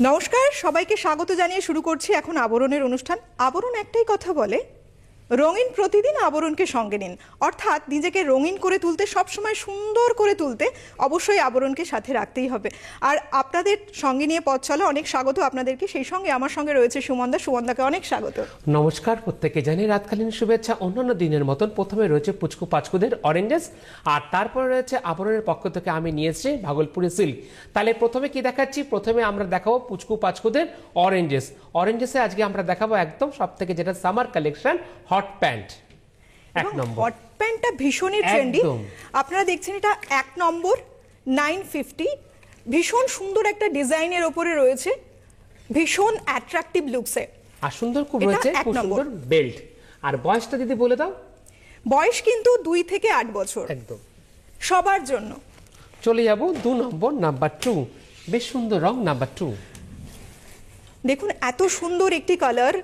নমস্কার, সবাইকে স্বাগত জানিয়ে শুরু করছি এখন আবরণের অনুষ্ঠান। আবরণ একটাই কথা বলে, রঙিন প্রতিদিন আবরণকে সঙ্গে নিন। অর্থাৎ নিজেকে রঙিন করে তুলতে, সবসময় সুন্দর করে তুলতে অবশ্যই আবরণকে সাথে রাখতেই হবে। আর আপনাদের সঙ্গে নিয়ে পথ চলা, অনেক স্বাগত আপনাদেরকে। সেই সঙ্গে আমার সঙ্গে রয়েছে সুমনদা। সুমনদাকে অনেক স্বাগত। নমস্কার, প্রত্যেকে জানি রাতকালীন শুভেচ্ছা। অন্যান্য দিনের মতন প্রথমে রয়েছে পুচকু পাচকুদের অরেঞ্জেস, আর তারপরে রয়েছে আবরণের পক্ষ থেকে আমি নিয়েছি ভাগলপুরি সিল্ক। তাহলে প্রথমে কি দেখাচ্ছি? প্রথমে আমরা দেখাবো পুচকু পাচকুদের অরেঞ্জেস। অরেঞ্জেসে আজকে আমরা দেখাবো একদম সব থেকে যেটা সামার কালেকশন, হট প্যান্ট। এক নম্বর হট প্যান্টটা ভীষণই ট্রেন্ডি। আপনারা দেখছেন এটা 1 নম্বর 950। ভীষণ সুন্দর একটা ডিজাইনের ওপরে রয়েছে, ভীষণ অ্যাট্রাকটিভ লুকসে। আর সুন্দর খুব রয়েছে, খুব সুন্দর বেল্ট। আর বয়সটা যদি বলে দাও। বয়স কিন্তু 2 থেকে 8 বছর, একদম সবার জন্য। চলে যাব 2 নম্বর, নাম্বার 2। বেশ সুন্দর রং, নাম্বার 2। দেখুন এত সুন্দর একটি কালার,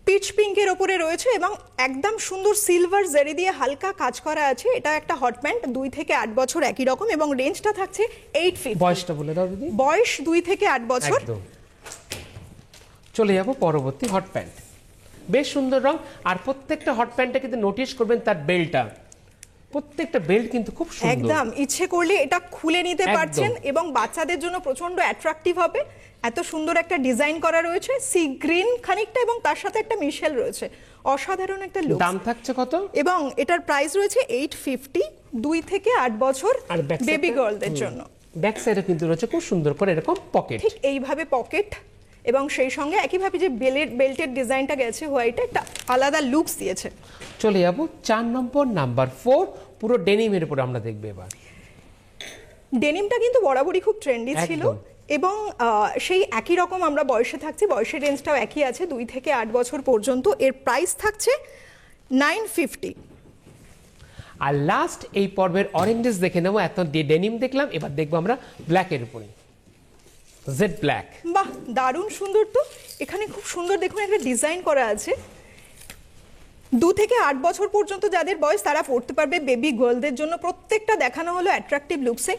পিচ পিঙ্কের ওপরে রয়েছে এবং একদম সুন্দর সিলভার জারি দিয়ে হালকা কাজ করা আছে। এটা একটা হট প্যান্ট, 2 থেকে 8 বছর একই রকম, এবং রেঞ্জটা থাকছে 850। বয়সটা বলে দাও দিদি। বয়স 2 থেকে 8 বছর। একদম। চলে যাব পরবর্তী হট প্যান্ট। বেশ সুন্দর রং। আর প্রত্যেকটা হট প্যান্টে কিন্তু নোটিস করবেন তার বেল্টটা, প্রত্যেকটা বেল্ট কিন্তু খুব সুন্দর। একদম ইচ্ছে করলে এটা খুলে নিতে পারছেন এবং বাচ্চাদের জন্য প্রচন্ড অ্যাট্রাকটিভ হবে। এত সুন্দর একটা ডিজাইন করা রয়েছে, সি গ্রিন খানিকটা, এবং তার সাথে একটা মিশেল রয়েছে। অসাধারণ একটা লুক। দাম থাকছে কত? এবং এটার প্রাইস রয়েছে 850, 2 থেকে 8 বছর বেবি গার্লদের জন্য। ব্যাক সাইডে কিন্তু রয়েছে খুব সুন্দর করে এরকম পকেট, ঠিক এইভাবে পকেট, এবং সেই সঙ্গে একইভাবে যে বেল্টের ডিজাইনটা গেছে হোয়াইটে, একটা আলাদা লুকস দিয়েছে। চলে যাব 4 নম্বর, নাম্বার 4। পুরো ডেনিমের উপরে আমরা দেখব এবার। ডেনিমটা কিন্তু বরাবরই খুব ট্রেন্ডি ছিল, এবং সেই একই রকম আমরা বয়সে থাকছি, বয়সের রেঞ্জটাও একই আছে 2 থেকে 8 বছর পর্যন্ত। এর প্রাইস থাকছে 950। আর লাস্ট এই পর্বের অরেঞ্জেস দেখে নেবো। এত ডেনিম দেখলাম, এবার দেখবো আমরা ব্ল্যাকের উপরে, জেড ব্ল্যাক। বাহ, দারুণ সুন্দর। তো এখানে খুব সুন্দর দেখুন একটা ডিজাইন করা আছে। 2 থেকে 8 বছর পর্যন্ত যাদের বয়স তারা পড়তে পারবে, বেবি গার্লদের জন্য প্রত্যেকটা দেখানো হলো অ্যাট্রাকটিভ লুকসে।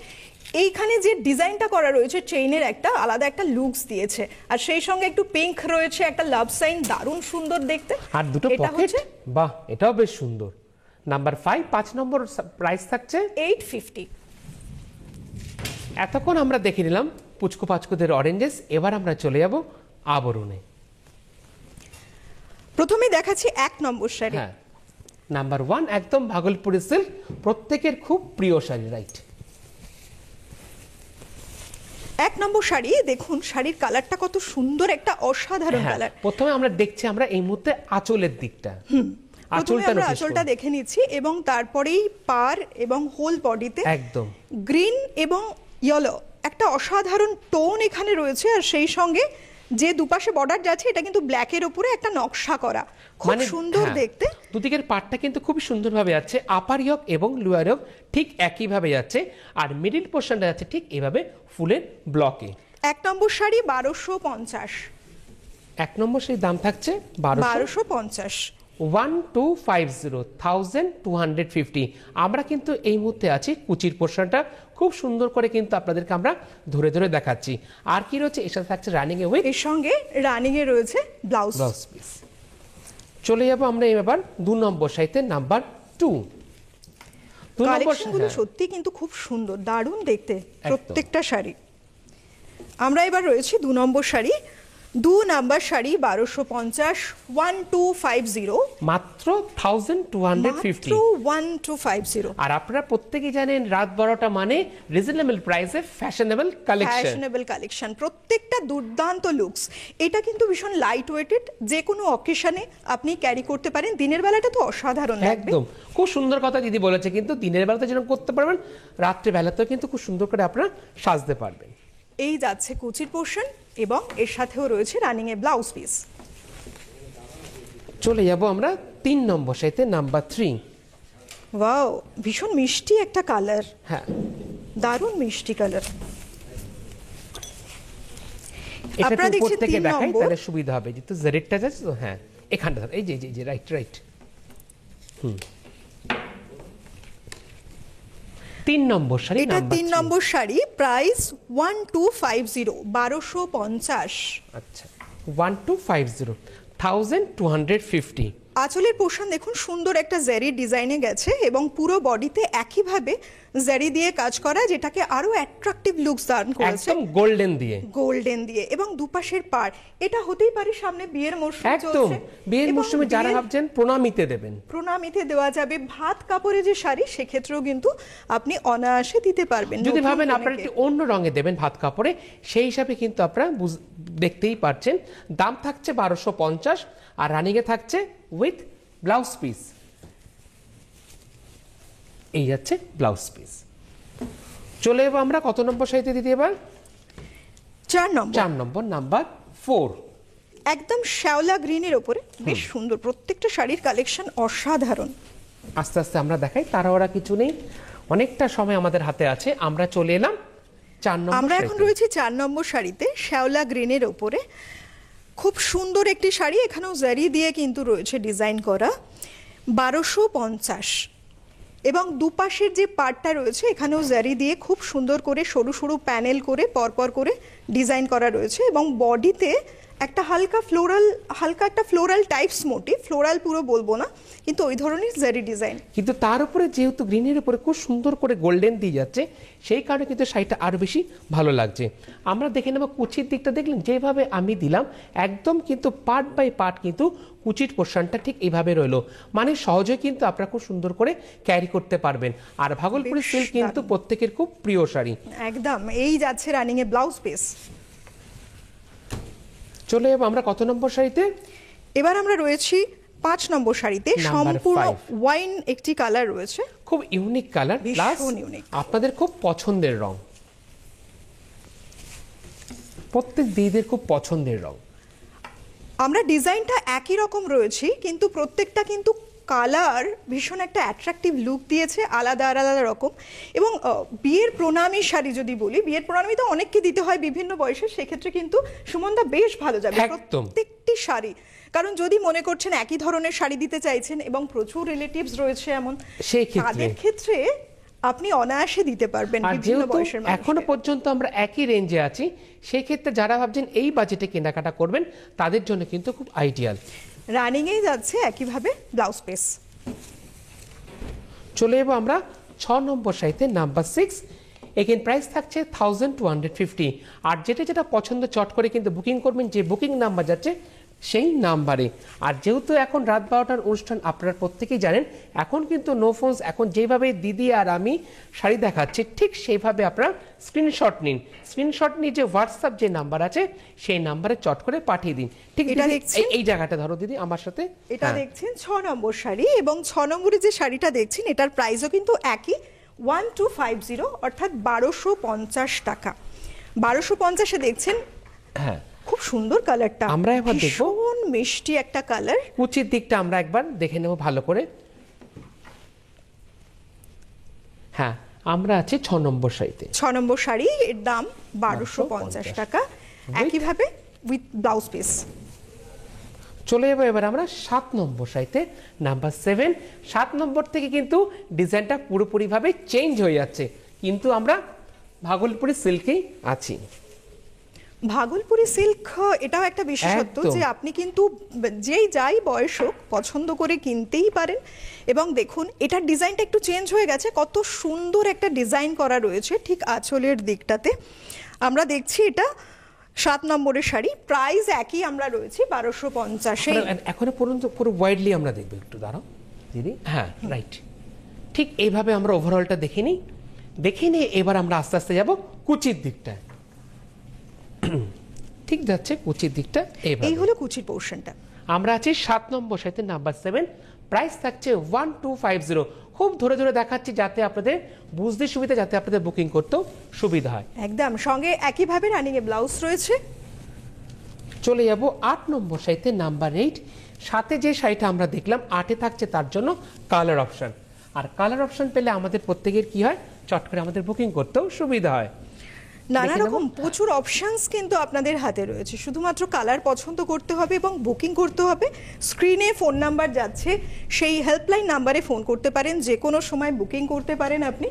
এইখানে যে ডিজাইনটা করা রয়েছে, চেইনের একটা আলাদা একটা লুকস দিয়েছে, আর সেই সঙ্গে একটু পিঙ্ক রয়েছে, একটা লাভ সাইন, দারুণ সুন্দর দেখতে। আর দুটো পকেট, বাহ, এটাও বেশ সুন্দর। নাম্বার 5 নম্বর, প্রাইস থাকছে 850। এতক্ষণ আমরা দেখে নিলাম পুচকু পাচকুদের অরেঞ্জেস। এবার আমরা চলে যাব আবরণে। প্রথমে দেখাচ্ছি 1 নম্বর শাড়ি। হ্যাঁ, নাম্বার 1 একদম ভাগলপুরি সিল্ক, প্রত্যেকের খুব প্রিয় শাড়ি, রাইট। 1 নম্বর শাড়ি, দেখুন শাড়ির কালারটা কত সুন্দর, একটা অসাধারণ কালার। প্রথমে আমরা দেখছি আমরা এই মুহূর্তে আঁচলের দিকটা। আঁচলটা দেখে নিচ্ছি, এবং তারপরেই পার এবং হোল বডিতে একদম গ্রিন এবং ইয়েলো একটা অসাধারণ টোন এখানে রয়েছে। আর সেই সঙ্গে যে দুপাশে বর্ডার যাচ্ছে, এটা কিন্তু ব্ল্যাকের উপরে একটা নকশা করা, খুব সুন্দর দেখতে। দুদিকের পাটটা কিন্তু খুব সুন্দরভাবে যাচ্ছে, আপার ইয়ক এবং লোয়ার ইয়ক ঠিক একইভাবে যাচ্ছে, আর মিডিল পোর্শনটা যাচ্ছে ঠিক এইভাবে ফুলের ব্লকে। 1 নম্বর শাড়ি 1250। 1 নম্বর সেই দাম থাকছে 1250। 1250 আমরা কিন্তু এই মুহূর্তে আছি কুচির পোর্শনটা খুব সুন্দর করে কিন্তু আপনাদেরকে আমরা ধরে ধরে দেখাচ্ছি। আর কি রয়েছে এর সাথে থাকছে রানিং এ, এর সঙ্গে রানিং এ রয়েছে ব্লাউজ পিস। চলে যাব আমরা এবার 2 নম্বর শাড়িতে, নাম্বার 2। কালেকশনগুলো সত্যি কিন্তু খুব সুন্দর, দারুণ দেখতে প্রত্যেকটা শাড়ি। আমরা এবার রয়েছি 2 নম্বর শাড়ি। 2 নম্বর শাড়ি 1250, 1250, মাত্র 1250। আর আপনারা প্রত্যেকেই জানেন রাত 12টা মানে রিজনেবল প্রাইসে ফ্যাশনেবল কালেকশন, প্রত্যেকটা দুর্দান্ত লুকস। এটা কিন্তু ভীষণ লাইট ওয়েটেড, যে কোনো অকেশনে আপনি ক্যারি করতে পারেন। দিনের বেলাটা তো অসাধারণ লাগবে। একদম খুব সুন্দর কথা দিদি বলেছে, কিন্তু দিনের বেলাতে যেরকম করতে পারবেন, রাত্রে বেলাতেও কিন্তু খুব সুন্দর করে আপনারা সাজতে পারবেন। এই যাচ্ছে কুচির পোর্শন, এবং এর সাথেও রয়েছে রানিং এ ব্লাউজ পিস। চলে যাব আমরা 3 নম্বর শাড়িতে, নাম্বার 3। ওয়াও, ভীষণ মিষ্টি একটা কালার। হ্যাঁ, দারুণ মিষ্টি কালার। এটা উপর থেকে দেখাই তাহলে সুবিধা হবে, যেহেতু জেরেটটা আছে তো। হ্যাঁ, এখানটা এই যে রাইট। 3 নম্বর শাড়ি এটা নাম্বার 3 নম্বর শাড়ি, প্রাইস 1250, 1250। আচ্ছা 1250, 1250। আঁচলের পোর্শন দেখুন সুন্দর একটা জারি ডিজাইনে গেছে এবং পুরো বডিতে একইভাবে জারি দিয়ে কাজ করা, যেটাকে আরো অ্যাট্রাকটিভ লুকস দান করেছে একদম গোল্ডেন দিয়ে। গোল্ডেন দিয়ে। এবং দুপাশের পাড়, এটা হতেই পারে সামনে বিয়ের মরশুম একদম চলছে, বিয়ের এবং মৌসুমে যারা বিয়ের ভাবছেন প্রণামিতে দেবেন, প্রণামিতে দেওয়া যাবে। ভাত কাপড়ে যে শাড়ি, সেক্ষেত্রেও কিন্তু আপনি অনায়াসে দিতে পারবেন। যদি নতুন ভাবেন আপনারা কনেকে। একটু অন্য রঙে দেবেন ভাত কাপড়ে, সেই হিসাবে কিন্তু আপনারা দেখতেই পাচ্ছেন। দাম থাকছে 1250, আর রানিংয়ে থাকছে উইথ ব্লাউজ পিস। এই যাচ্ছে ব্লাউজ পিস। চলে যাবো আমরা কত নম্বর শাড়িতে দিদি এবার? 4 নম্বর। 4 নম্বর, নাম্বার 4। একদম শ্যাওলা গ্রিনের ওপরে বেশ সুন্দর, প্রত্যেকটা শাড়ির কালেকশন অসাধারণ। আস্তে আস্তে আমরা দেখাই, তাড়াহুড়া কিছু নেই, অনেকটা সময় আমাদের হাতে আছে। আমরা চলে এলাম 4 নম্বর আমরা এখন শাড়িতে। রয়েছি 4 নম্বর শাড়িতে, শ্যাওলা গ্রিনের ওপরে খুব সুন্দর একটি শাড়ি। এখানেও জারি দিয়ে কিন্তু রয়েছে ডিজাইন করা, 1250। এবং দুপাশের যে পার্টটা রয়েছে, এখানেও জারি দিয়ে খুব সুন্দর করে সরু সরু প্যানেল করে পরপর করে ডিজাইন করা রয়েছে। এবং বডিতে একটা হালকা একটা ফ্লোরাল টাইপস মোটিভ, ফ্লোরাল পুরো বলবো না, কিন্তু ওই ধরনের জারি ডিজাইন। কিন্তু তার উপরে যেহেতু গ্রিনের উপরে খুব সুন্দর করে গোল্ডেন দিয়ে যাচ্ছে, সেই কারণে কিন্তু শাড়িটা আরো বেশি ভালো লাগছে। আমরা দেখে নেব কুচির দিকটা। দেখলেন যেভাবে আমি দিলাম, একদম কিন্তু পার্ট বাই পার্ট কিন্তু কুচির পোর্শনটা ঠিক এইভাবে রইলো, মানে সহজে কিন্তু আপনারা খুব সুন্দর করে ক্যারি করতে পারবেন। আর ভাগলপুরি সিল্ক কিন্তু প্রত্যেকের খুব প্রিয় শাড়ি। একদম। এই যাচ্ছে রানিং এ ব্লাউজ পিস। চলে যাবো আমরা কত নম্বর শাড়িতে? এবার আমরা রয়েছি 5 নম্বর শাড়িতে। Number সম্পূর্ণ 5 ওয়াইন একটি কালার রয়েছে, খুব ইউনিক কালার, প্লাস ভীষণ unique। আপনাদের খুব পছন্দের রং, প্রত্যেক দিদিদের খুব পছন্দের রং। আমরা ডিজাইনটা একই রকম রয়েছে, কিন্তু প্রত্যেকটা কিন্তু কালার ভীষণ একটা অ্যাট্রাকটিভ লুক দিয়েছে, আলাদা আলাদা রকম। এবং বিয়ের প্রণামী শাড়ি যদি বলি, বিয়ের প্রণামী তো অনেককে দিতে হয় বিভিন্ন বয়সে, সেক্ষেত্রে কিন্তু সুমনদা বেশ ভালো যাবে একদম। প্রত্যেকটি শাড়ি। কারণ যদি মনে করছেন একই ধরনের শাড়ি দিতে চাইছেন এবং প্রচুর রিলেটিভস রয়েছে এমন, সেই ক্ষেত্রে তাদের ক্ষেত্রে আপনি অনায়াসে দিতে পারবেন আর বিভিন্ন যেহেতু বয়সের মানুষকে। এখনো পর্যন্ত আমরা একই রেঞ্জে আছি, সেই ক্ষেত্রে যারা ভাবছেন এই বাজেটে কেনাকাটা করবেন, তাদের জন্য কিন্তু খুব আইডিয়াল। রানিং এ যাচ্ছে একইভাবে ব্লাউজ পিস। চলে যাবো আমরা 6 নম্বর শাড়িতে, নাম্বার 6। এখানে প্রাইস থাকছে 1250। আর যেটা পছন্দ চট করে কিন্তু বুকিং করবেন, যে বুকিং নাম্বার যাচ্ছে সেই নাম্বারে। আর যেহেতু এখন রাত 12টার অনুষ্ঠান, আপনারা প্রত্যেকেই জানেন, এখন কিন্তু নো ফোনস, এখন যেভাবে দিদি আর আমি শাড়ি দেখাচ্ছি ঠিক সেইভাবে আপনারা স্ক্রিনশট নিন। স্ক্রিনশট নিয়ে যে হোয়াটসঅ্যাপ যে নাম্বার আছে, সেই নাম্বারে চট করে পাঠিয়ে দিন। ঠিক এটা দিদি, দেখছেন? এই জায়গাটা ধরো দিদি আমার সাথে। এটা হ্যাঁ। দেখছেন 6 নম্বর শাড়ি, এবং 6 নম্বরে যে শাড়িটা দেখছেন এটার প্রাইসও কিন্তু একই, 1250, অর্থাৎ 1250 টাকা। 1250-এ দেখছেন হ্যাঁ, খুব সুন্দর কালারটা। আমরা এবার দেখব। ভীষণ মিষ্টি একটা কালার। কুচির দিকটা আমরা একবার দেখে নেব ভালো করে। হ্যাঁ, আমরা আছি 6 নম্বর শাড়িতে। 6 নম্বর শাড়ি, এর দাম 1250 টাকা, একইভাবে উইথ ব্লাউজ পিস। চলে যাবো এবার আমরা 7 নম্বর শাড়িতে, নাম্বার 7। 7 নম্বর থেকে কিন্তু ডিজাইনটা পুরোপুরিভাবে চেঞ্জ হয়ে যাচ্ছে, কিন্তু আমরা ভাগলপুরি সিল্কেই আছি। ভাগলপুরি সিল্ক এটাও একটা বিশেষত্ব একদম। যে আপনি কিন্তু যেই যাই বয়স হোক পছন্দ করে কিনতেই পারেন। এবং দেখুন এটার ডিজাইনটা একটু চেঞ্জ হয়ে গেছে, কত সুন্দর একটা ডিজাইন করা রয়েছে ঠিক আঁচলের দিকটাতে। আমরা দেখছি এটা 7 নম্বরের শাড়ি, প্রাইস একই আমরা রয়েছি 1250-এ। এখনো পর্যন্ত পুরো ওয়াইডলি আমরা দেখবো, একটু দাঁড়াও দিদি। হ্যাঁ, রাইট, ঠিক এইভাবে আমরা ওভারঅলটা দেখে নিয়ে এবার আমরা আস্তে আস্তে যাব কুচির দিকটা। ঠিক যাচ্ছে কুচির দিকটা এইভাবে। এই হলো কুচির পোর্শনটা। আমরা আছি 7 নম্বর সাথে, নাম্বার 7। প্রাইস থাকছে 1250। খুব ধরে ধরে দেখাচ্ছি যাতে আপনাদের বুঝতে সুবিধা, যাতে আপনাদের বুকিং করতেও সুবিধা হয়। একদম, সঙ্গে একইভাবে রানিং এ ব্লাউজ রয়েছে। চলে যাব 8 নম্বর সাইতে, নাম্বার 8। সাথে যে শাড়িটা আমরা দেখলাম 8-এ থাকছে তার জন্য কালার অপশন। আর কালার অপশন পেলে আমাদের প্রত্যেকের কি হয়, চট করে আমাদের বুকিং করতেও সুবিধা হয়। নানা রকম প্রচুর অপশনস কিন্তু আপনাদের হাতে রয়েছে, শুধুমাত্র কালার পছন্দ করতে হবে এবং বুকিং করতে হবে। স্ক্রিনে ফোন নাম্বার যাচ্ছে, সেই হেল্পলাইন নাম্বারে ফোন করতে পারেন, যে কোনো সময় বুকিং করতে পারেন আপনি।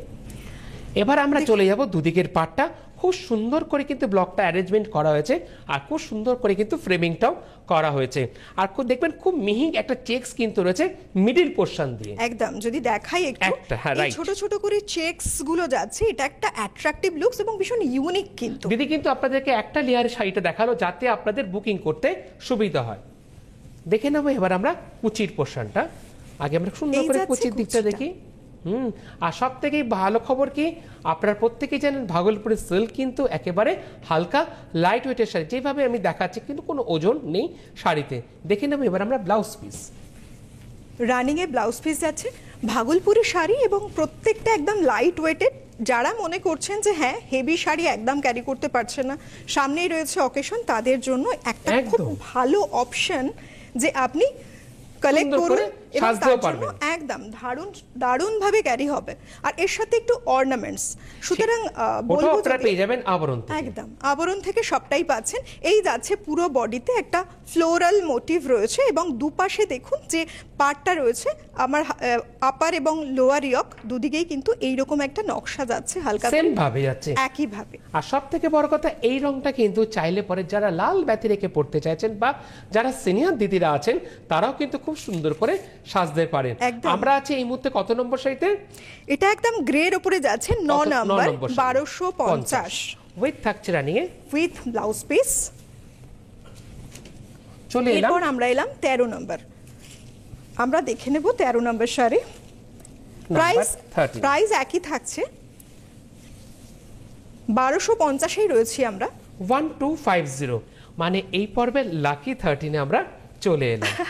এবার আমরা চলে যাব দুদিকের পাটটা। খুব সুন্দর করে কিন্তু ব্লকটা অ্যারেঞ্জমেন্ট করা হয়েছে আর খুব সুন্দর করে কিন্তু ফ্রেমিংটাও করা হয়েছে। আর খুব দেখবেন খুব মিহি একটা চেকস কিন্তু রয়েছে মিডিল পোরশন দিয়ে। একদম যদি দেখাই একটু, একটা, হ্যাঁ, এই right. ছোট ছোট করে চেকস গুলো যাচ্ছে, এটা একটা অ্যাট্রাকটিভ লুকস এবং ভীষণ ইউনিক কিন্তু। দিদি কিন্তু আপনাদেরকে একটা লেয়ারের শাড়িটা দেখালো যাতে আপনাদের বুকিং করতে সুবিধা হয়। দেখে নেবো এবার আমরা কুচির পোরশনটা। আগে আমরা সুন্দর এই করে যাচ্ছে কুচির দিকটা কুচিটা। দেখি। আর সব থেকে ভালো খবর কি, আপনারা প্রত্যেকেই জানেন ভাগলপুরের সিল্ক কিন্তু একেবারে হালকা লাইট ওয়েটের শাড়ি, যেভাবে আমি দেখাচ্ছি কিন্তু কোনো ওজন নেই শাড়িতে। দেখে নেবো এবার আমরা ব্লাউজ পিস। রানিং এ ব্লাউজ পিস যাচ্ছে, ভাগলপুরি শাড়ি এবং প্রত্যেকটা একদম লাইট ওয়েটেড। যারা মনে করছেন যে হ্যাঁ হেভি শাড়ি একদম ক্যারি করতে পারছে না, সামনেই রয়েছে অকেশন, তাদের জন্য একটা খুব একদম। ভালো অপশন যে আপনি কালেক্ট সুন্দর করুন করে এবং সাজতেও তার জন্য পারবেন। একদম দারুণ ভাবে ক্যারি হবে। আর এর সাথে একটু অর্নামেন্টস, সুতরাং ওটাও বলবো আপনারা যদি- পেয়ে যাবেন আবরণ থেকে। একদম আবরণ থেকে সবটাই পাচ্ছেন। এই যাচ্ছে পুরো বডিতে একটা ফ্লোরাল মোটিভ রয়েছে এবং দুপাশে দেখুন যে পার্টটা রয়েছে আমার আপার এবং লোয়ার ইয়ক দুদিকেই কিন্তু এইরকম একটা নকশা যাচ্ছে হালকা সেম ভাবে যাচ্ছে। একই ভাবে। আর সব থেকে বড় কথা, এই রংটা কিন্তু চাইলে পরে যারা লাল ব্যতি রেখে পড়তে চাইছেন বা যারা সিনিয়র দিদিরা আছেন তারাও কিন্তু খুব সুন্দর করে সাজতে পারেন। একদম। আমরা আছি এই মুহূর্তে কত নম্বর শাড়িতে? এটা একদম গ্রের উপরে যাচ্ছে 9 নাম্বার 1250 উইথ থাকছে running A. With blouse piece. চলে এলাম এরপর আমরা এলাম 13 নাম্বার। আমরা দেখে নেব 13 নাম্বার শাড়ি। প্রাইস 13। প্রাইস একই থাকছে, 1250-এই রয়েছি আমরা। 1250, মানে এই পর্বে লাকি 13-এ আমরা চলে এলাম।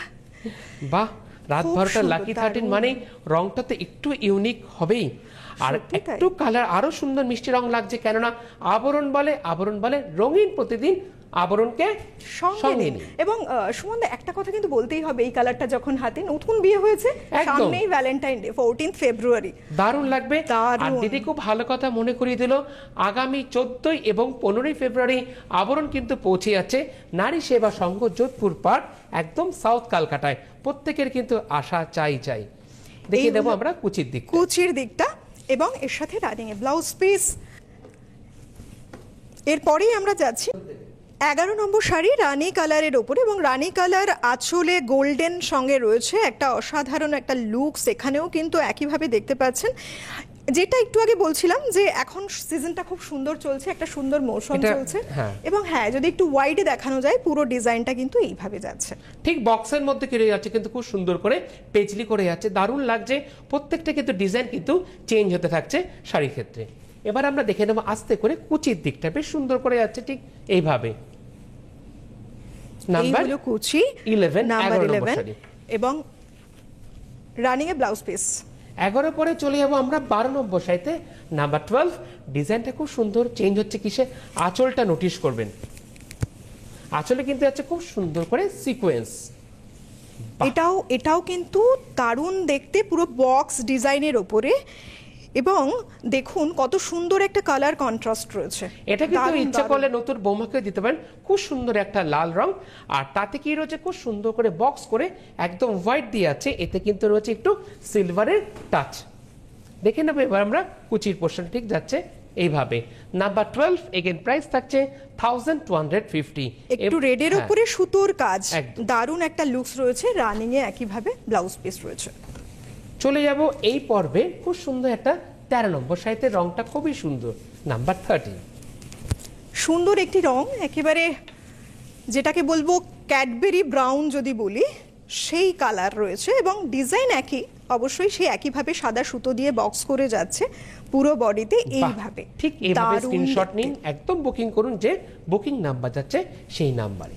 বাহ, রাত খুব 12টা সুন্দর, লাকি 13, দারুণ। মানে রংটা তো একটু ইউনিক হবেই। আর সত্যি তাই। একটু কালার আরো সুন্দর মিষ্টি রং লাগছে, কেননা আবরণ বলে রঙিন প্রতিদিন আবরণকে সঙ্গে নিন। এবং সুমনদা একটা কথা কিন্তু বলতেই হবে, এই কালারটা যখন হাতে, নতুন বিয়ে হয়েছে, একদম। সামনেই ভ্যালেন্টাইন ডে 14 ফেব্রুয়ারি। দারুণ লাগবে। আর দারুণ। দিদি খুব ভালো কথা মনে করিয়ে দিল, আগামী 14 এবং 15 ফেব্রুয়ারি আবরণ কিন্তু পৌঁছে যাচ্ছে নারী সেবা সংঘ যোধপুর পার্ক, একদম সাউথ কলকাতায়। প্রত্যেকের কিন্তু আশা চাই। দেখে এইগুলো- দেবো আমরা কুচির দিক। কুচির দিকটা এবং এর সাথে রানিং এ ব্লাউজ পিস। এরপরেই আমরা যাচ্ছি 11 নম্বর শাড়ি, রানী কালারের ওপরে, এবং রানী কালার আঁচলে গোল্ডেন সঙ্গে রয়েছে একটা অসাধারণ একটা লুকস। এখানেও কিন্তু একইভাবে দেখতে পাচ্ছেন, যেটা একটু আগে বলছিলাম যে এখন সিজনটা খুব সুন্দর চলছে, একটা সুন্দর মৌসুম এটা- চলছে। হ্যাঁ। এবং হ্যাঁ যদি একটু ওয়াইডে দেখানো যায়, পুরো ডিজাইনটা কিন্তু এইভাবে যাচ্ছে। ঠিক বক্সের মধ্যে কেড়ে যাচ্ছে, কিন্তু খুব সুন্দর করে পেজলি করে যাচ্ছে, দারুণ লাগছে। প্রত্যেকটা কিন্তু ডিজাইন কিন্তু চেঞ্জ হতে থাকছে শাড়ির ক্ষেত্রে। এবার আমরা দেখে নেবো আস্তে করে কুচির দিকটা, বেশ সুন্দর করে যাচ্ছে ঠিক এইভাবে। নাম্বার এইগুলো কুচি 11, নাম্বার 11 নম্বর 11 শাড়ি। এবং রানিং এ ব্লাউজ পিস। 11 পরে চলে যাবো আমরা 12 নম্বর শাড়িতে, নাম্বার 12। ডিজাইনটা খুব সুন্দর চেঞ্জ হচ্ছে কিসে, আঁচলটা নোটিশ করবেন। আঁচলে কিন্তু আছে খুব সুন্দর করে সিকোয়েন্স। এটাও কিন্তু দারুণ দেখতে, পুরো বক্স ডিজাইনের ওপরে, এবং দেখুন কত সুন্দর একটা কালার কন্ট্রাস্ট রয়েছে। এটা কিন্তু দারুণ, ইচ্ছা দারুণ। করলে নতুন বৌমাকে দিতে পারেন, খুব সুন্দর একটা লাল রং। আর তাতে কি রয়েছে, খুব সুন্দর করে বক্স করে একদম হোয়াইট দিয়ে আছে, এতে কিন্তু রয়েছে একটু সিলভারের টাচ। দেখে নেবো এবার আমরা কুচির পোর্শন, ঠিক যাচ্ছে এইভাবে। নাম্বার 12, এগেন প্রাইস থাকছে 1250। একটু রেডের উপরে সুতোর কাজ, একদম। দারুণ একটা লুকস রয়েছে। রানিং এ একইভাবে ব্লাউজ পিস রয়েছে। চলে যাব এই পর্বে খুব সুন্দর একটা 13 নম্বর শাড়িতে, রংটা খুবই সুন্দর, নাম্বার 13। সুন্দর একটি রং, একেবারে যেটাকে বলবো ক্যাডবেরি ব্রাউন যদি বলি, সেই কালার রয়েছে এবং ডিজাইন একই, অবশ্যই সেই একইভাবে সাদা সুতো দিয়ে বক্স করে যাচ্ছে পুরো বডিতে এইভাবে। ঠিক এইভাবে দারুণ স্ক্রিনশট দেখতে। নিন, একদম বুকিং করুন, যে বুকিং নাম্বার যাচ্ছে সেই নাম্বারে।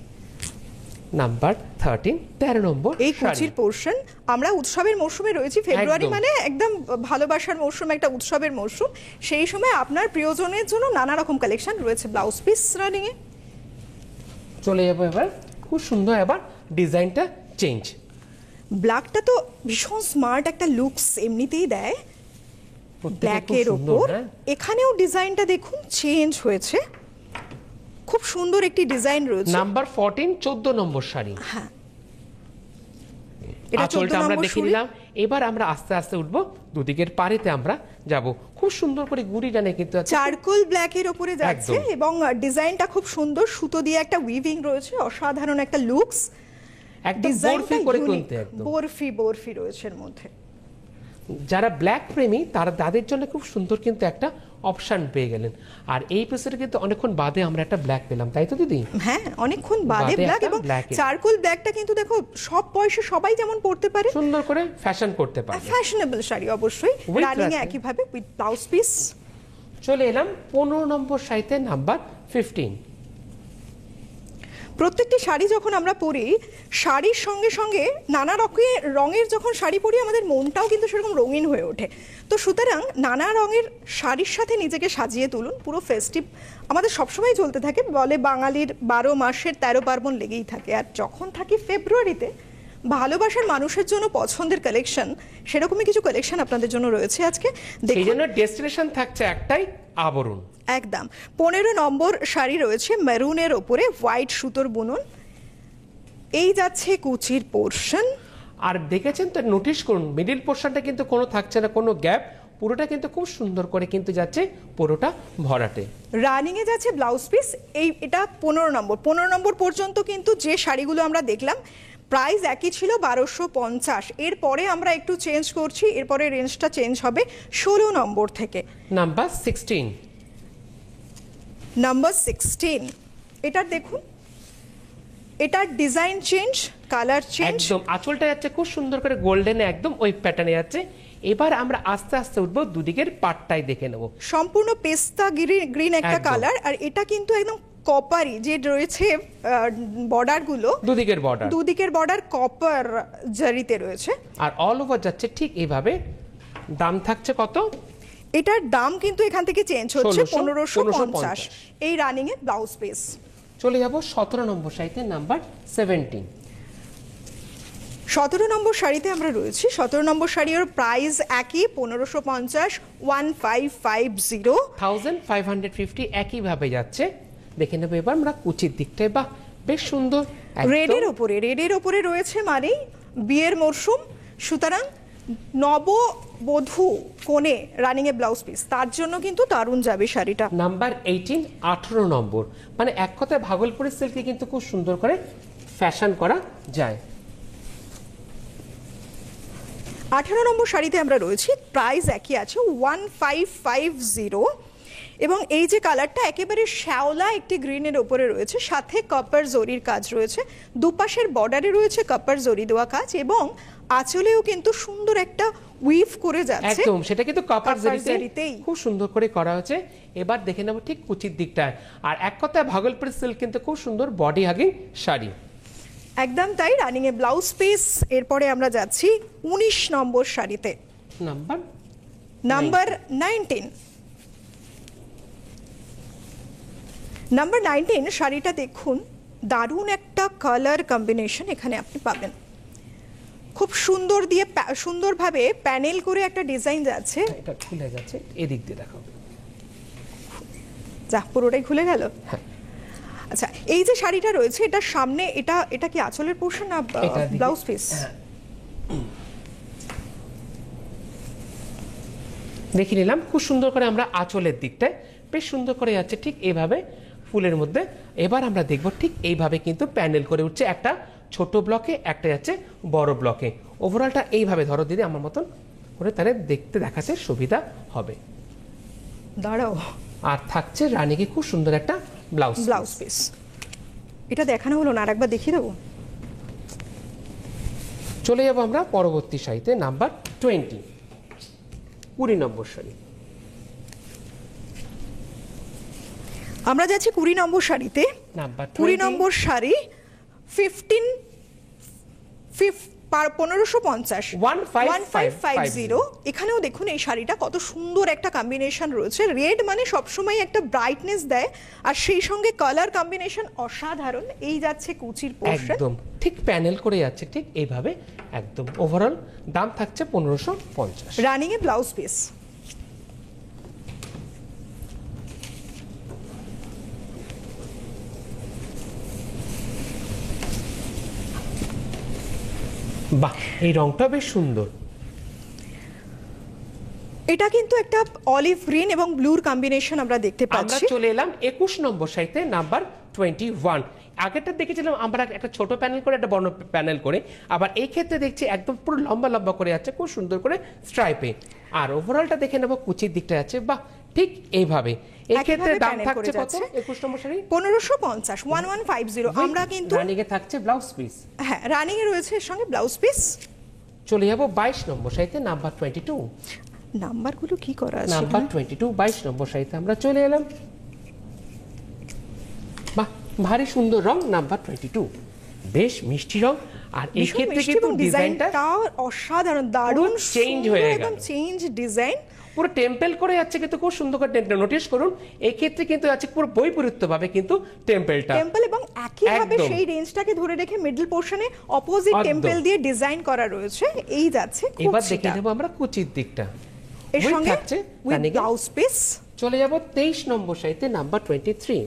নাম্বার 13, 13 নম্বর এই শাড়ি। কুচির পোর্শন। আমরা উৎসবের মৌসুমে রয়েছি, ফেব্রুয়ারি একদম। মানে একদম ভালোবাসার মৌসুম, একটা উৎসবের মৌসুম। সেই সময় আপনার প্রিয়জনের জন্য নানা রকম কালেকশন রয়েছে। ব্লাউজ পিস রানিং এ চলে যাবো এবার, খুব সুন্দর এবার ডিজাইনটা চেঞ্জ। ব্ল্যাকটা তো ভীষণ স্মার্ট একটা লুকস এমনিতেই দেয় ব্ল্যাকের ওপর। এখানেও ডিজাইনটা দেখুন চেঞ্জ হয়েছে, খুব সুন্দর একটি ডিজাইন রয়েছে। নাম্বার 14, 14 নম্বর শাড়ি। হ্যাঁ, এটা 14 আঁচলটা আমরা নম্বর দেখে সুরে। নিলাম। এবার আমরা আস্তে আস্তে উঠবো দুদিকের পাড়েতে, আমরা যাব। খুব সুন্দর করে গুড়ি টানে কিন্তু আছে। চারকোল ব্ল্যাক এর উপরে যাচ্ছে একদম। এবং ডিজাইনটা খুব সুন্দর, সুতো দিয়ে একটা উইভিং রয়েছে, অসাধারণ একটা লুকস। একদম বরফি করে তুলতে একদম। বরফি রয়েছে এর মধ্যে। যারা ব্ল্যাক প্রেমী তাদের জন্য খুব সুন্দর কিন্তু একটা অপশন পেয়ে গেলেন। আর এই পিসের কিন্তু অনেকক্ষণ বাদে আমরা একটা ব্ল্যাক পেলাম, তাই তো দিদি? হ্যাঁ, অনেকক্ষণ বাদে বাদে ব্ল্যাক, একটা এবং black এর। চারকোল ব্ল্যাকটা কিন্তু দেখো সব বয়সে সবাই যেমন পরতে পারে, সুন্দর করে ফ্যাশন করতে পারবে। ফ্যাশনেবল শাড়ি অবশ্যই, With রানিং এ রাতে। একইভাবে উইথ ব্লাউজ পিস। চলে এলাম 15 নম্বর শাড়িতে, নাম্বার 15। প্রত্যেকটি শাড়ি যখন আমরা পরি, শাড়ির সঙ্গে সঙ্গে নানা রঙের যখন শাড়ি পরি, আমাদের মনটাও কিন্তু সেরকম রঙিন হয়ে ওঠে। তো সুতরাং নানা রঙের শাড়ির সাথে নিজেকে সাজিয়ে তুলুন। পুরো ফেস্টিভ আমাদের সবসময় চলতে থাকে, বলে বাঙালির 12 মাসের 13 পার্বণ লেগেই থাকে। আর যখন থাকি ফেব্রুয়ারিতে, ভালোবাসার মানুষের জন্য পছন্দের কালেকশন, সেরকমই কিছু কালেকশন আপনাদের জন্য রয়েছে আজকে। সেই দেখুন, জন্য ডেস্টিনেশন থাকছে একটাই, আবরণ। একদম 15 নম্বর শাড়ি রয়েছে মেরুনের ওপরে হোয়াইট সুতোর বুনন। এই যাচ্ছে কুচির পোর্শন। আর দেখেছেন তো, নোটিশ করুন মিডিল পোর্শনটা কিন্তু কোনো থাকছে না, কোনো গ্যাপ, পুরোটা কিন্তু খুব সুন্দর করে কিন্তু যাচ্ছে, পুরোটা ভরাটে। রানিং এ যাচ্ছে ব্লাউজ পিস। এটা 15 নম্বর পর্যন্ত কিন্তু যে শাড়িগুলো আমরা দেখলাম, প্রাইস একই ছিল 1250। এরপরে আমরা একটু চেঞ্জ করছি, এরপরে রেঞ্জটা চেঞ্জ হবে 16 নম্বর থেকে। নাম্বার 16। নাম্বার 16, এটার দেখুন, এটার ডিজাইন চেঞ্জ, কালার চেঞ্জ। একদম আঁচলটা যাচ্ছে খুব সুন্দর করে গোল্ডেনে, একদম ওই প্যাটার্নে যাচ্ছে। এবার আমরা আস্তে আস্তে উঠবো, দুদিকের পাটটাই দেখে নেব। সম্পূর্ণ পেস্তা গ্রিন একটা একদম। কালার, আর এটা কিন্তু একদম কপারি যে রয়েছে বর্ডার গুলো, দুদিকের বর্ডার কপার জারিতে রয়েছে। আর অল ওভার যাচ্ছে ঠিক এইভাবে। দাম থাকছে কত? এটার দাম কিন্তু এখান থেকে চেঞ্জ হচ্ছে 1550। 1550 এই রানিং এ ব্লাউজ পিস। চলে যাব 17 নম্বর শাড়িতে, নাম্বার 17। 17 নম্বর শাড়িতে আমরা রয়েছি। 17 নম্বর শাড়ির প্রাইস একই 1550, 1550। 1550 একইভাবে যাচ্ছে। দেখে নেবো এবার আমরা কুচির দিকটায়। বাহ, বেশ সুন্দর। রেডের ওপরে রয়েছে, মানে বিয়ের মরশুম, সুতরাং নববধূ কোণে রানিং এ ব্লাউজ পিস, তার জন্য কিন্তু দারুণ যাবে শাড়িটা। নাম্বার 18, 18 নম্বর। মানে এক কথায় ভাগলপুরের সিল্কে কিন্তু খুব সুন্দর করে ফ্যাশন করা যায়। 18 নম্বর শাড়িতে আমরা রয়েছি, প্রাইস একই আছে 1550। এবং এই যে কালারটা একেবারে শ্যাওলা একটি গ্রিনের ওপরে রয়েছে, সাথে কপার জরির কাজ রয়েছে, দুপাশের বর্ডারে রয়েছে কপার জরি দেওয়া কাজ, এবং আঁচলেও কিন্তু সুন্দর একটা উইভ করে যাচ্ছে। একদম, সেটা কিন্তু কপার জরিতেই জরিতেই খুব সুন্দর করে করা হয়েছে। এবার দেখে নেব ঠিক কুচির দিকটায়। আর এক কথায় ভাগলপুরের সিল্ক কিন্তু খুব সুন্দর বডি হাগিং শাড়ি। একদম তাই, রানিং এ ব্লাউজ পিস। এরপরে আমরা যাচ্ছি 19 নম্বর শাড়িতে, নাম্বার 19। নাম্বার 19 শাড়িটা দেখুন, দারুণ একটা কালার কম্বিনেশন এখানে আপনি পাবেন। খুব সুন্দরভাবে প্যানেল করে একটা ডিজাইন যাচ্ছে। এটা খুলে যাচ্ছে, এদিক দিয়ে দেখাও। যা, পুরোটাই খুলে গেল। হ্যাঁ। আচ্ছা, এই যে শাড়িটা রয়েছে, এটার সামনে এটা কি আঁচলের পোর্শন না ব্লাউজ পিস? দেখে নিলাম খুব সুন্দর করে আমরা আঁচলের দিকটায়, বেশ সুন্দর করে যাচ্ছে ঠিক এইভাবে ফুলের মধ্যে। এবার আমরা দেখব ঠিক এইভাবে কিন্তু প্যানেল করে উঠছে, একটা ছোট ব্লকে, একটা যাচ্ছে বড় ব্লকে। ওভারঅলটা এইভাবে ধরো দিদি আমার মতন করে, তাহলে দেখতে দেখাতে সুবিধা হবে। দাঁড়াও। আর থাকছে রানীকে খুব সুন্দর একটা ব্লাউজ পিস। এটা দেখানো হলো না, আরেকবার দেখিয়ে দেবো। চলে যাবো আমরা পরবর্তী শাড়িতে, নাম্বার 20, 20 নম্বর শাড়ি। আমরা যাচ্ছি 20 নম্বর শাড়িতে। নাম্বার 20 নম্বর শাড়ি 1550। এখানেও দেখুন এই শাড়িটা কত সুন্দর একটা কম্বিনেশন রয়েছে। রেড মানে সবসময় একটা ব্রাইটনেস দেয়, আর সেই সঙ্গে কালার কম্বিনেশন অসাধারণ। এই যাচ্ছে কুচির পোর্শন, একদম ঠিক প্যানেল করে যাচ্ছে ঠিক এইভাবে একদম। ওভারঅল দাম থাকছে 1550। রানিং এ ব্লাউজ পিস। বাহ, এই রংটা বেশ সুন্দর। এটা কিন্তু একটা অলিভ গ্রিন এবং ব্লুর কম্বিনেশন আমরা দেখতে আমরা পাচ্ছি। চলে এলাম 21 নম্বর সাইতে নাম্বার 21। আগেরটা দেখেছিলাম আমরা একটা ছোট প্যানেল করে একটা বড় প্যানেল করে, আবার এই ক্ষেত্রে দেখছি একদম পুরো লম্বা লম্বা করে আছে, খুব সুন্দর করে স্ট্রাইপে। আর ওভারঅলটা দেখে নেবো কুচির দিকটা আছে, বাহ ঠিক এইভাবে। এই ক্ষেত্রে দাম থাকছে কত? 21 নম্বর শাড়ি 1550, 1150। আমরা কিন্তু রানিং এ থাকছে ব্লাউজ পিস। হ্যাঁ, রানিং এ রয়েছে এর সঙ্গে ব্লাউজ পিস। চলে যাবো 22 নম্বর সাইতে নাম্বার 22। নাম্বারগুলো কি করা আছে? নাম্বার 22, 22 নম্বর সাইতে আমরা চলে এলাম। বাহ, ভারী সুন্দর রং, নাম্বার 22, বেশ মিষ্টি রং। আর এই ক্ষেত্রে কিন্তু ডিজাইনটা অসাধারণ, দারুণ চেঞ্জ হয়ে গেল, একদম চেঞ্জ ডিজাইন, পুরো টেম্পল করে যাচ্ছে, কিন্তু খুব সুন্দর করে নোটিস করুন। এই ক্ষেত্রে কিন্তু আছে পুরো বৈপরীত্য ভাবে কিন্তু টেম্পলটা টেম্পল, এবং একই ভাবে সেই রেঞ্জটাকে ধরে রেখে মিডল পোরশনে অপোজিট টেম্পল দিয়ে ডিজাইন করা রয়েছে। এই যাচ্ছে এবার দেখে নেব আমরা কুচির দিকটা। এর সঙ্গে থাকছে ব্লাউজ পিস। চলে যাব 23 নম্বর সাইতে নাম্বার 23।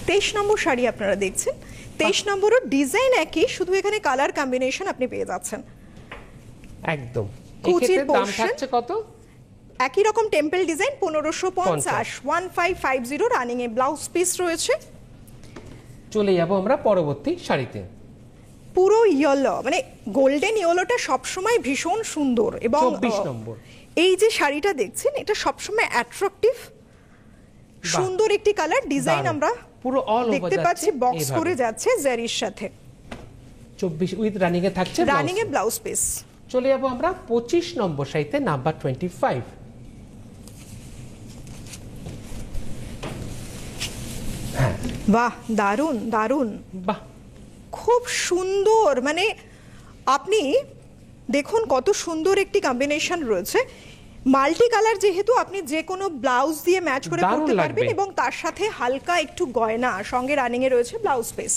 23 নম্বর শাড়ি আপনারা দেখছেন। 23 নম্বরও ডিজাইন একই, শুধু এখানে কালার কম্বিনেশন আপনি পেয়ে যাচ্ছেন একদম। কুচির এক্ষেত্রে দাম portion থাকছে কত? একই রকম টেম্পল ডিজাইন 1550, 1550 রানিং এ ব্লাউজ পিস রয়েছে। চলে যাব আমরা পরবর্তী শাড়িতে। পুরো ইয়েলো, মানে গোল্ডেন ইয়েলোটা সবসময় ভীষণ সুন্দর, এবং 24 নম্বর। এই যে শাড়িটা দেখছেন এটা সবসময় অ্যাট্রাকটিভ, সুন্দর একটি কালার ডিজাইন আমরা পুরো অল ওভার দেখতে পাচ্ছি, বক্স করে যাচ্ছে জারির সাথে। 24 উইথ রানিং এ থাকছে রানিং এ ব্লাউজ পিস। চলে যাব আমরা 25 নম্বর সাইতে নাম্বার 25। বাহ, দারুন দারুন, বাহ খুব সুন্দর। মানে আপনি দেখুন কত সুন্দর একটি কম্বিনেশন রয়েছে। মাল্টি কালার যেহেতু, আপনি যে কোনো ব্লাউজ দিয়ে ম্যাচ করে দারুণ পরতে পারবেন, লাগবে। এবং তার সাথে হালকা একটু গয়না সঙ্গে রানিং এ রয়েছে ব্লাউজ পিস।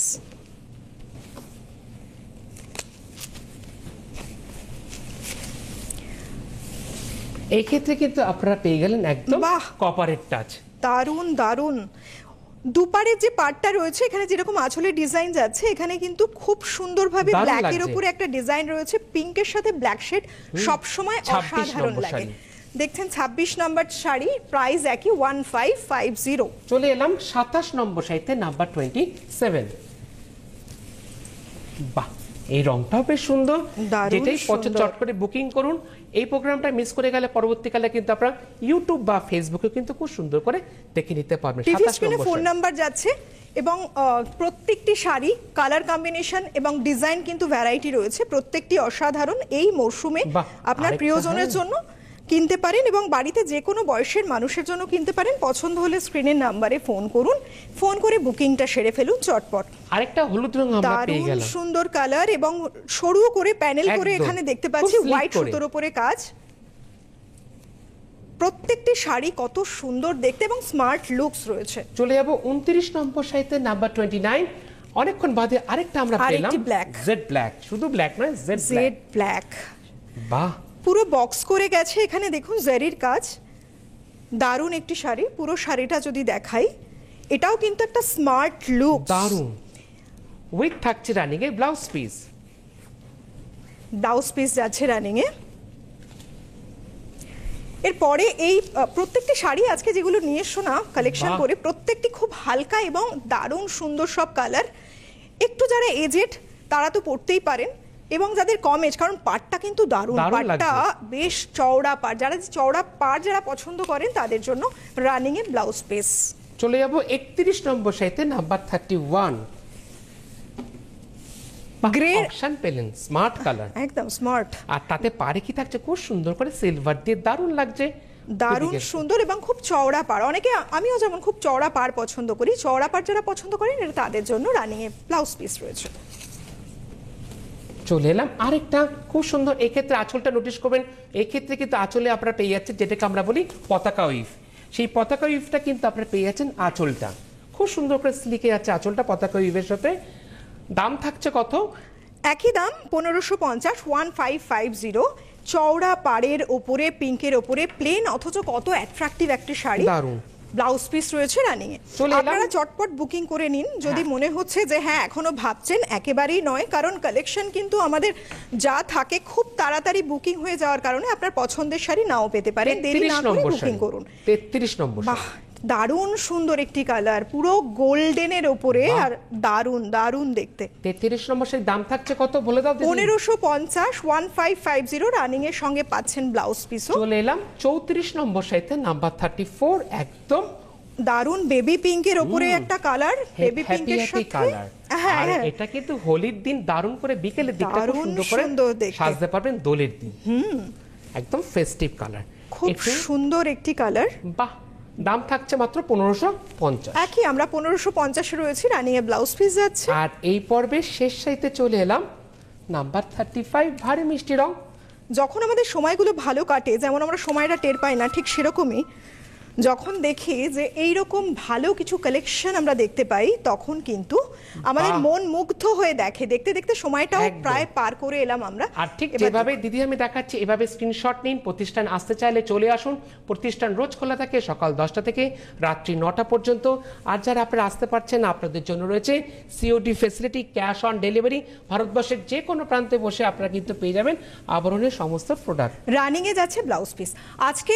এই ক্ষেত্রে কিন্তু আপনারা পেয়ে গেলেন একদম বাহ। কপারের টাচ। দারুন দারুন, দুপারের যে পার্টটা রয়েছে এখানে যেরকম আঁচলের ডিজাইন যাচ্ছে, এখানে কিন্তু খুব সুন্দরভাবে দারুণ ব্ল্যাকের লাগছে। উপরে একটা ডিজাইন রয়েছে, পিঙ্কের সাথে ব্ল্যাক শেড, সব সময় 26 অসাধারণ নম্বর লাগে। শাড়ি। দেখছেন 26 নম্বর শাড়ি, প্রাইস একই 1550। চলে এলাম 27 নম্বর সাইতে নাম্বার 27। বাহ, এই রংটাও বেশ সুন্দর, দারুণ যেটাই পছন্দ সুন্দর। চট করে বুকিং করুন। এই প্রোগ্রামটা মিস করে গেলে পরবর্তীকালে কিন্তু আপনারা ইউটিউব বা ফেসবুকে কিন্তু খুব সুন্দর করে দেখে নিতে পারবেন। টিভি 27 স্ক্রিনে নম্বর ফোন শাড়ি। নাম্বার যাচ্ছে, এবং প্রত্যেকটি শাড়ি কালার কম্বিনেশন এবং ডিজাইন কিন্তু ভ্যারাইটি রয়েছে, প্রত্যেকটি অসাধারণ। এই মরশুমে বাহ, আপনার আরেকটা, প্রিয়জনের হ্যাঁ। জন্য কিনতে পারেন, এবং বাড়িতে যে কোনো বয়সের মানুষের জন্য কিনতে পারেন। পছন্দ হলে স্ক্রিনের নাম্বারে ফোন করুন, ফোন করে বুকিংটা সেরে ফেলুন চটপট। আরেকটা হলুদ রং আমরা পেয়ে দারুণ গেলাম। সুন্দর কালার, এবং সরু করে প্যানেল করে একদম। এখানে দেখতে খুব পাচ্ছি sleek হোয়াইট করে। সুতোর উপরে কাজ। প্রত্যেকটি শাড়ি কত সুন্দর দেখতে, এবং স্মার্ট লুকস রয়েছে। চলে যাব 29 নম্বর সাইতে নাম্বার 29। অনেকক্ষণ বাদে আরেকটা আমরা পেলাম, আরেকটি black। জেড ব্ল্যাক, শুধু ব্ল্যাক নয়, জেড জেড ব্ল্যাক, বাহ, পুরো বক্স করে গেছে, এখানে দেখুন জারির কাজ। দারুণ একটি শাড়ি, পুরো শাড়িটা যদি দেখাই, এটাও কিন্তু একটা স্মার্ট লুক। দারুণ। উইথ থাকছে রানিং এ ব্লাউজ পিস। ব্লাউজ পিস যাচ্ছে রানিং এ। এরপরে এই প্রত্যেকটি শাড়ি আজকে যেগুলো নিয়ে এসো না কালেকশন বাহ। করে, প্রত্যেকটি খুব হালকা এবং দারুণ সুন্দর সব কালার। একটু যারা এজেড তারা তো পরতেই পারেন, এবং যাদের কম এজ, কারণ পাড়টা কিন্তু দারুণ, দারুণ পাড়টা বেশ চওড়া পাড়, যারা চওড়া পাড় যারা পছন্দ করেন তাদের জন্য রানিং এ ব্লাউজ পিস। চলে যাব 31 নম্বর সাইতে নাম্বার 31। গ্রে অপশন পেলেন, স্মার্ট কালার, একদম স্মার্ট, আর তাতে পারে কি থাকছে খুব সুন্দর করে সিলভার দিয়ে, দারুণ লাগছে, দারুণ সুন্দর, এবং খুব চওড়া পাড়। অনেকে, আমিও যেমন খুব চওড়া পাড় পছন্দ করি, চওড়া পাড় যারা পছন্দ করেন এটা তাদের জন্য রানিং এ ব্লাউজ পিস রয়েছে। চলে এলাম আরেকটা খুব সুন্দর। এই ক্ষেত্রে আঁচলটা নোটিশ করবেন, এই ক্ষেত্রে কিন্তু আঁচলে আপনারা পেয়ে যাচ্ছেন যেটাকে আমরা বলি পতাকা উইফ। সেই পতাকা উইফটা কিন্তু আপনারা পেয়ে যাচ্ছেন আঁচলটা, খুব সুন্দর করে স্লিকে যাচ্ছে আঁচলটা পতাকা উইফের সাথে। দাম থাকছে কত? একই দাম 1550, 1550। চওড়া পাড়ের ওপরে, পিঙ্কের ওপরে, প্লেন অথচ কত অ্যাট্রাকটিভ একটি শাড়ি। দারুণ। ব্লাউজ পিস রয়েছে রানিং এ। চলে এলাম। আপনারা চটপট বুকিং করে নিন যদি মনে হচ্ছে যে হ্যাঁ এখনো ভাবছেন, একেবারেই নয়, কারণ কালেকশন কিন্তু আমাদের যা থাকে খুব তাড়াতাড়ি বুকিং হয়ে যাওয়ার কারণে আপনার পছন্দের শাড়ি নাও পেতে পারেন, দেরি 33 না করে নম্বর বুকিং শাড়ি। করুন। 33 নম্বর বাহ, দারুণ সুন্দর একটি কালার, পুরো গোল্ডেনের ওপরে, আর দারুণ দারুণ দেখতে। 33 নম্বর শাড়ির দাম থাকছে কত বলে দাও দিদি? 1550, 1550 রানিং এর সঙ্গে পাচ্ছেন ব্লাউজ পিসও। চলে এলাম 34 নম্বর শাড়িতে, নাম্বার 34, একদম দারুণ বেবি পিঙ্কের ওপরে একটা কালার, বেবি পিঙ্কের সাথে কালার। হ্যাঁ আর হ্যাঁ, এটা কিন্তু হোলির দিন দারুণ করে বিকেলের দিকটা খুব দারুণ সুন্দর করে সুন্দর দেখতে। সাজতে পারবেন দোলের দিন। একদম ফেস্টিভ কালার, খুব সুন্দর একটি কালার। বাহ। দাম থাকছে মাত্র 1550। একই আমরা 1550 রয়েছে, রানিং এ ব্লাউজ পিস যাচ্ছে। আর এই পর্বের শেষ সাইতে চলে এলাম নাম্বার 35, ভারী মিষ্টি রং। যখন আমাদের সময়গুলো ভালো কাটে, যেমন আমরা সময়টা টের পাই না, ঠিক সেরকমই যখন দেখি যে এইরকম ভালো কিছু কালেকশন আমরা দেখতে পাই, তখন কিন্তু আমাদের মন মুগ্ধ হয়ে দেখে, দেখতে দেখতে সময়টাও একদম। প্রায় পার করে এলাম আমরা। আর ঠিক এবার যেভাবে দিদি আমি দেখাচ্ছি এভাবে স্ক্রিনশট নিন। প্রতিষ্ঠান আসতে চাইলে চলে আসুন। প্রতিষ্ঠান রোজ খোলা থাকে সকাল 10টা থেকে রাত্রি 9টা পর্যন্ত। আর যারা আপনারা আসতে পারছেন না, আপনাদের জন্য রয়েছে COD facility, cash on delivery. ভারতবর্ষের যে কোনো প্রান্তে বসে আপনারা কিন্তু পেয়ে যাবেন আবরণের সমস্ত প্রোডাক্ট। রানিং এ যাচ্ছে ব্লাউজ পিস। আজকে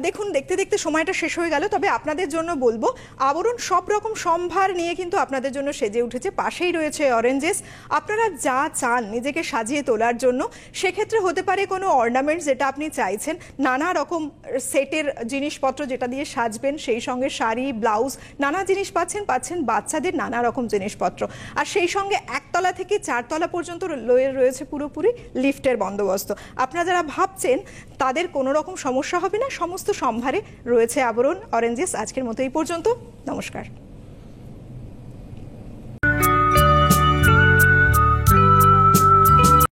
দেখুন দেখতে দেখতে সময়টা শেষ হয়ে গেল, তবে আপনাদের জন্য বলবো আবরণ সব রকম সম্ভার নিয়ে কিন্তু আপনাদের জন্য সেজে উঠেছে। পাশেই রয়েছে অরেঞ্জেস। আপনারা যা চান নিজেকে সাজিয়ে তোলার জন্য, সেক্ষেত্রে হতে পারে কোনো অর্নামেন্টস যেটা আপনি চাইছেন, নানা রকম সেটের জিনিসপত্র যেটা দিয়ে সাজবেন, সেই সঙ্গে শাড়ি, ব্লাউজ, নানা জিনিস পাচ্ছেন বাচ্চাদের নানা রকম জিনিসপত্র। আর সেই সঙ্গে একতলা থেকে 4তলা পর্যন্ত রয়েছে পুরোপুরি লিফটের বন্দোবস্ত। আপনারা যারা ভাবছেন তাদের কোনো রকম সমস্যা হবে না, সমস্ত সম্ভারে রয়েছে আবরণ অরেঞ্জেস। আজকের মতো এই পর্যন্ত, নমস্কার।